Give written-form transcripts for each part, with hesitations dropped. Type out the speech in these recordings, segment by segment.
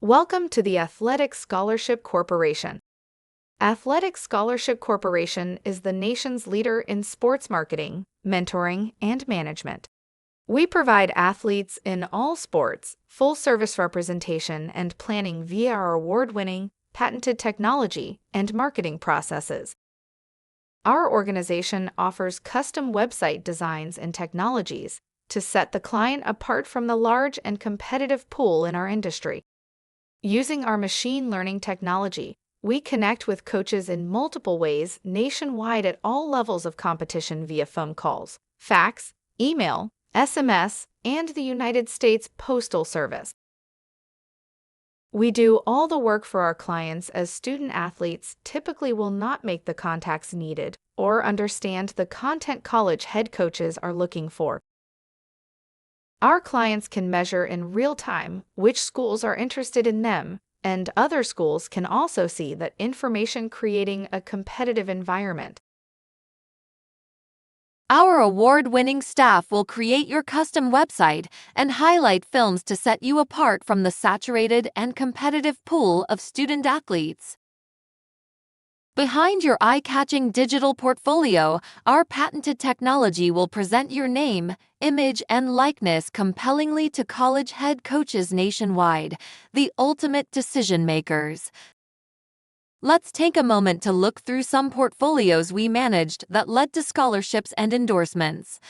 Welcome to the Athletic Scholarship Corporation. Athletic Scholarship Corporation is the nation's leader in sports marketing, mentoring, and management. We provide athletes in all sports full-service representation and planning via our award-winning, patented technology and marketing processes. Our organization offers custom website designs and technologies to set the client apart from the large and competitive pool in our industry. Using our machine learning technology, we connect with coaches in multiple ways nationwide at all levels of competition via phone calls, fax, email, SMS, and the United States Postal Service. We do all the work for our clients as student-athletes typically will not make the contacts needed or understand the content college head coaches are looking for. Our clients can measure in real time which schools are interested in them, and other schools can also see that information creating a competitive environment. Our award-winning staff will create your custom website and highlight films to set you apart from the saturated and competitive pool of student athletes. Behind your eye-catching digital portfolio, our patented technology will present your name, image, and likeness compellingly to college head coaches nationwide, the ultimate decision makers. Let's take a moment to look through some portfolios we managed that led to scholarships and endorsements.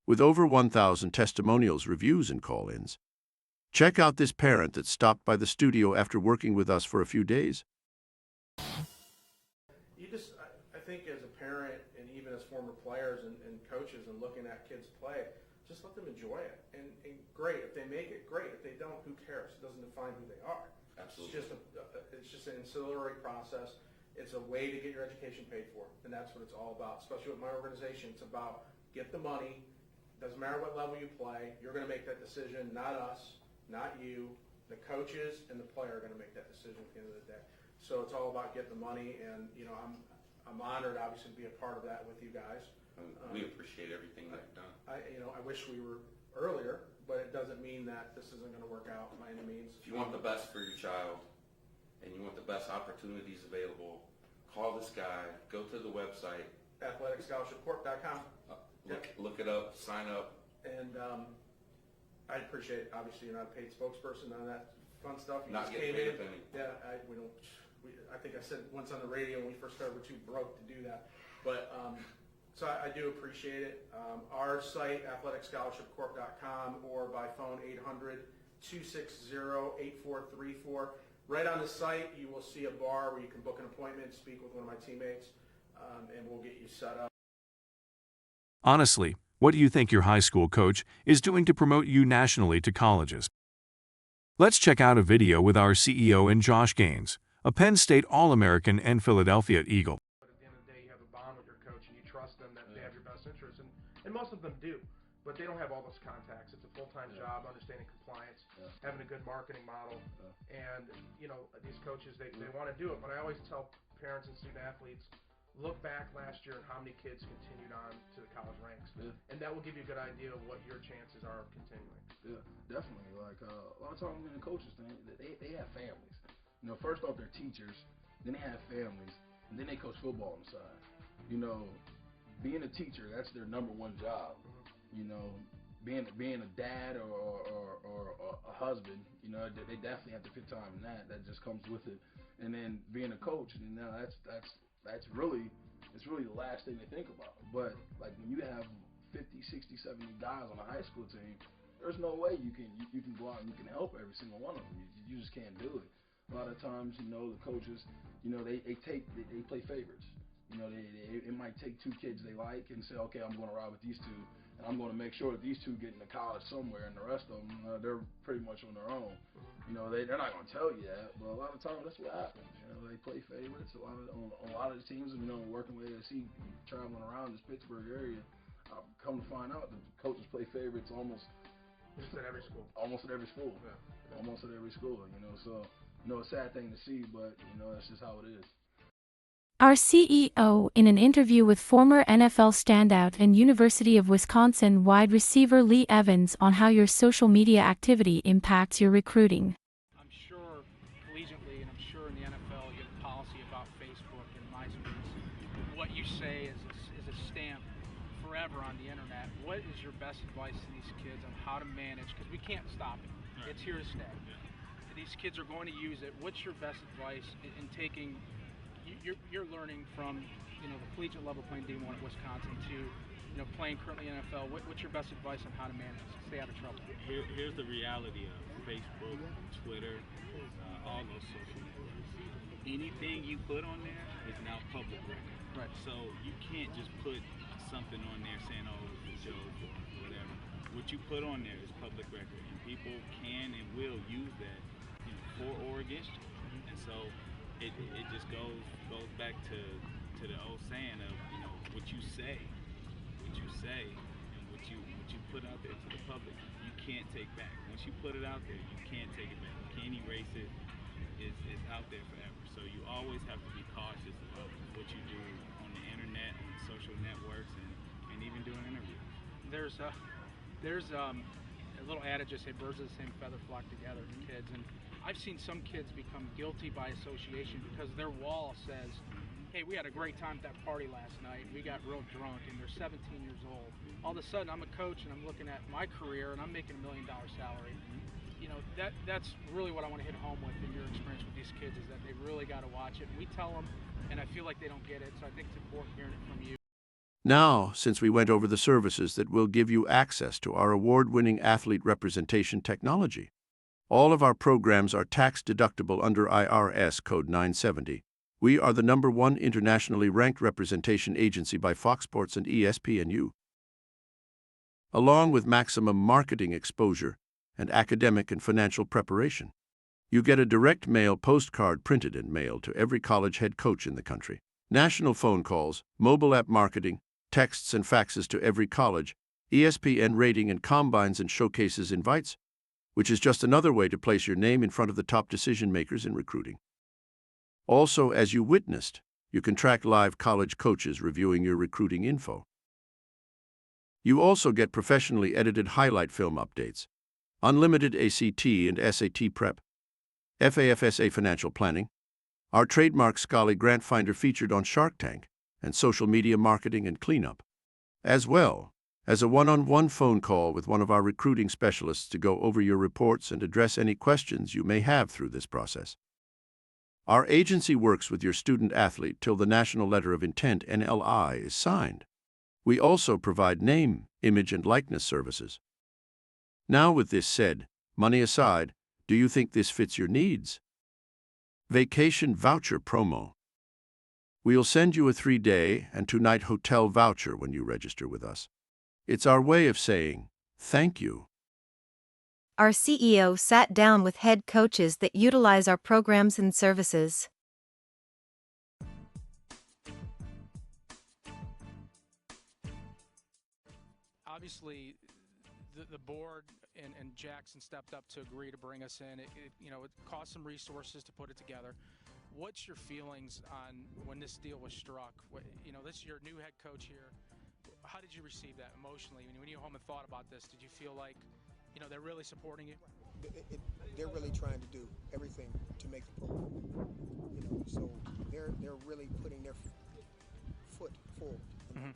With over 1,000 testimonials, reviews, and call-ins. Check out this parent that stopped by the studio after working with us for a few days. I think as a parent and even as former players and coaches and looking at kids play, just let them enjoy it. And great, if they make it, great. If they don't, who cares? It doesn't define who they are. Absolutely. It's just an ancillary process. It's a way to get your education paid for, and that's what it's all about. Especially with my organization, it's about get the money. Doesn't matter what level you play, you're going to make that decision, not us, not you. The coaches and the player are going to make that decision at the end of the day. So it's all about getting the money, and I'm honored, obviously, to be a part of that with you guys. We appreciate everything you've done. I wish we were earlier, but it doesn't mean that this isn't going to work out by any means. If you want the best for your child and you want the best opportunities available, call this guy. Go to the website, athleticscholarshipcorp.com. Look it up, sign up. And I appreciate it. Obviously, you're not a paid spokesperson, none of that fun stuff. You Not just getting came paid a in. penny. Yeah, I think I said once on the radio when we first started, we're too broke to do that. But so I do appreciate it. Our site, athleticscholarshipcorp.com, or by phone 800-260-8434. Right on the site, you will see a bar where you can book an appointment, speak with one of my teammates, and we'll get you set up. Honestly, what do you think your high school coach is doing to promote you nationally to colleges? Let's check out a video with our CEO and Josh Gaines, a Penn State All-American and Philadelphia Eagle. But at the end of the day, you have a bond with your coach and you trust them that they have your best interest. And most of them do, but they don't have all those contacts. It's a full-time job, understanding compliance, having a good marketing model. And, you know, these coaches, they want to do it. But I always tell parents and student athletes, look back last year and how many kids continued on to the college ranks. And that will give you a good idea of what your chances are of continuing. Yeah, definitely. Like a lot of times in the coaches thing, they have families. You know, first off they're teachers, then they have families, and then they coach football on the side. You know, being a teacher, that's their number one job. You know, being a dad or a husband, you know, they definitely have to fit time in that. That just comes with it. And then being a coach, and now that's really the last thing they think about. But like when you have 50, 60, 70 guys on a high school team, there's no way you can go out and you can help every single one of them. You just can't do it. A lot of times, you know, the coaches, you know, they play favorites. You know, it might take two kids they like and say, okay, I'm going to ride with these two, and I'm going to make sure that these two get into college somewhere, and the rest of them, they're pretty much on their own. You know, they're not going to tell you that, but a lot of times that's what happens. You know, they play favorites. A lot of the teams, you know, working with ASC, traveling around this Pittsburgh area, come to find out the coaches play favorites almost at every school. Almost at every school. Almost at every school. You know, so you know, a sad thing to see, but you know, that's just how it is. Our CEO, in an interview with former NFL standout and University of Wisconsin wide receiver Lee Evans on how your social media activity impacts your recruiting. I'm sure collegiately and I'm sure in the NFL you have a policy about Facebook and MySpace. What you say is a stamp forever on the internet. What is your best advice to these kids on how to manage? Because we can't stop it. It's here to stay. These kids are going to use it. What's your best advice in taking... You're learning from, you know, the collegiate level playing D1 at Wisconsin to, you know, playing currently in NFL. What's your best advice on how to manage this, stay out of trouble? Here's the reality of Facebook, Twitter, all those social networks. Anything you put on there is now public record. Right. So you can't just put something on there saying, oh, it's a joke or whatever. What you put on there is public record, and people can and will use that, you know, for or against you. And so it just goes back to the old saying of, you know, what you say and what you put out there to the public, you can't take back. Once you put it out there, you can't take it back. You can't erase it. It's out there forever. So you always have to be cautious about what you do on the internet, on social networks, and even doing interviews. There's a little adage I say, birds of the same feather flock together, kids, and I've seen some kids become guilty by association because their wall says, hey, we had a great time at that party last night, we got real drunk, and they're 17 years old. All of a sudden, I'm a coach and I'm looking at my career and I'm making $1 million salary. You know, that's really what I want to hit home with in your experience with these kids, is that they really got to watch it. And we tell them, and I feel like they don't get it, so I think it's important hearing it from you. Now, since we went over the services that will give you access to our award-winning athlete representation technology, all of our programs are tax-deductible under IRS Code 970. We are the #1 internationally ranked representation agency by Fox Sports and ESPNU. Along with maximum marketing exposure and academic and financial preparation, you get a direct mail postcard printed and mailed to every college head coach in the country. National phone calls, mobile app marketing, texts and faxes to every college, ESPN rating and combines and showcases invites, which is just another way to place your name in front of the top decision makers in recruiting. Also, as you witnessed, you can track live college coaches reviewing your recruiting info. You also get professionally edited highlight film updates, unlimited ACT and SAT prep, FAFSA financial planning, our trademark Scully Grant Finder featured on Shark Tank, and social media marketing and cleanup, as well as a one-on-one phone call with one of our recruiting specialists to go over your reports and address any questions you may have through this process. Our agency works with your student-athlete till the National Letter of Intent (NLI) is signed. We also provide name, image, and likeness services. Now, with this said, money aside, do you think this fits your needs? Vacation Voucher Promo. We'll send you a 3-day and 2-night hotel voucher when you register with us. It's our way of saying thank you. our CEO sat down with head coaches that utilize our programs and services. Obviously, the board and Jackson stepped up to agree to bring us in. It cost some resources to put it together. What's your feelings on when this deal was struck? This is your new head coach here. How did you receive that emotionally? When you went home and thought about this, did you feel like, they're really supporting you? They're really trying to do everything to make the program. So they're really putting their foot forward,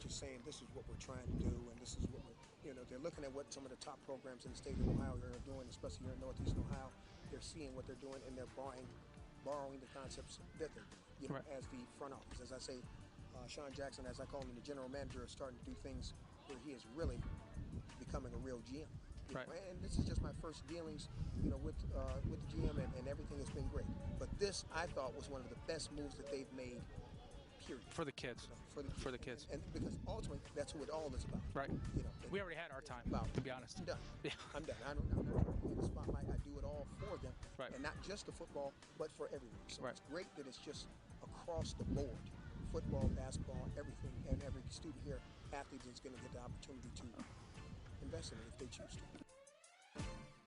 just saying this is what we're trying to do, and this is what they're looking at what some of the top programs in the state of Ohio are doing, especially here in Northeast Ohio. They're seeing what they're doing, and they're borrowing the concepts that they're doing, right. as the front office. As I say, Sean Jackson, as I call him, the general manager, is starting to do things where he is really becoming a real GM. Right. And this is just my first dealings, with the GM, and everything has been great. But this, I thought, was one of the best moves that they've made. Period. For the kids. For the kids. And because ultimately, that's who it all is about. Right. We already had our time, to be honest. I'm done. Yeah. I'm done. I'm not trying to be in the spotlight. I do it all for them. Right. And not just the football, but for everyone. So right. It's great that it's just across the board. Football, basketball, everything. And every student here, athlete, is going to get the opportunity to invest in it if they choose to.